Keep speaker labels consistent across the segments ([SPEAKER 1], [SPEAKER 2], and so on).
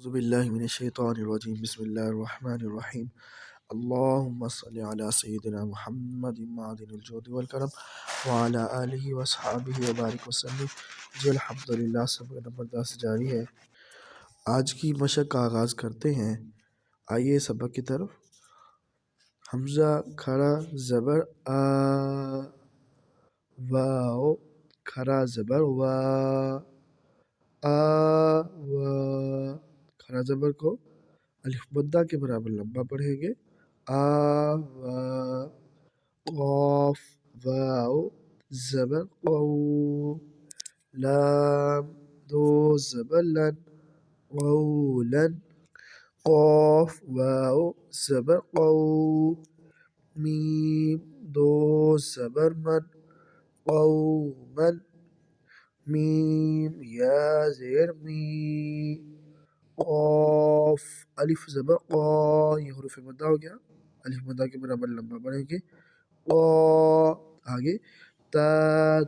[SPEAKER 1] أعوذ بالله من الشيطان الرجيم بسم الله الرحمن الرحيم اللهم صل على سيدنا محمد معدن الجود والكرم وعلى آلہ وصحابہ وبارک وسلم۔ جی الحمدللہ، سبق نمبر 10 جاری ہے۔ آج کی مشق کا آغاز کرتے ہیں۔ آئیے سبق کی طرف۔ حمزہ کھڑا زبر آ، واو کھڑا زبر وا، آ وا، کھڑا زبر کو الف مدہ کے برابر لمبا پڑھیں گے۔ آ وا، قاف واو زبر قو، لام دو زبر لن، قولن، قاف واو زبر قو، میم دو زبر من، قومن، میم یا زیر می، قاف الف زبر قا، یہ حروف مدہ ہو گیا، الف مدہ کے برابر لمبا پڑھیں گے۔ قا، آگے تا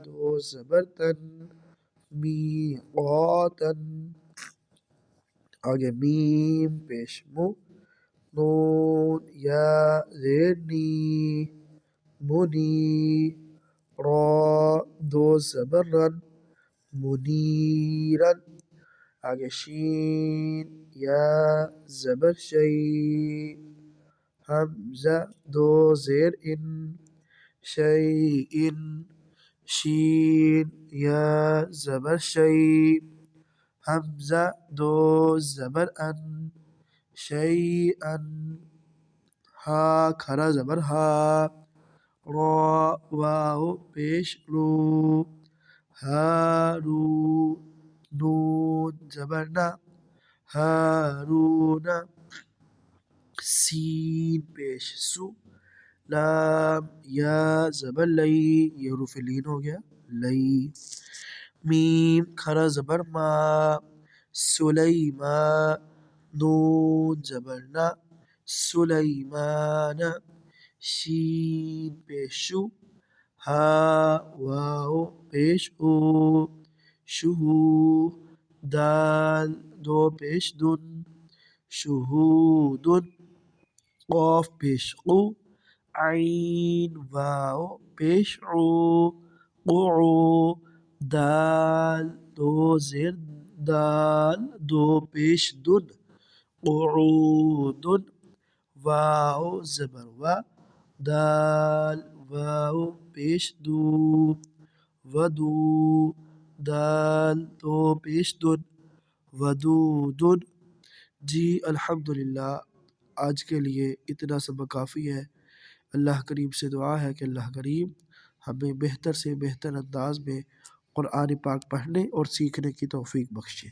[SPEAKER 1] دو زبر تن، میقاتن، آگے میم پیش مو، نون یا زیر نی، منی، را دو زبر رن، منیرن، آگے شین یا زبر شی، حمزہ دو زیر ان، شیئن، شین یا زبر شی، حمزہ دو زبر ان، شیئن، ہا کھڑا زبر ہا، را واو پیش رو، ہارو، نون زبر نا، ہارون، سین پیش سو، لام یا زبر لئی، یہ حروف لین ہو گیا، لئی، میم کھڑا زبر ما، سلیما، نون زبر نا، سلیمان، شین پیش شو، ہا واو پیش او، شہو، دال دو پیش دن، شہودن، قاف پیش قو، عین واو پیش عو، قعو، دال دو زیر دال دو پیش دن، قعودن، واو زبر وا، دال واو پیش دو، ودو، دال دو پیش دن، ودودن۔ جی الحمدللہ، آج کے لیے اتنا سبق کافی ہے۔ اللہ کریم سے دعا ہے کہ اللہ کریم ہمیں بہتر سے بہتر انداز میں قرآن پاک پڑھنے اور سیکھنے کی توفیق بخشے۔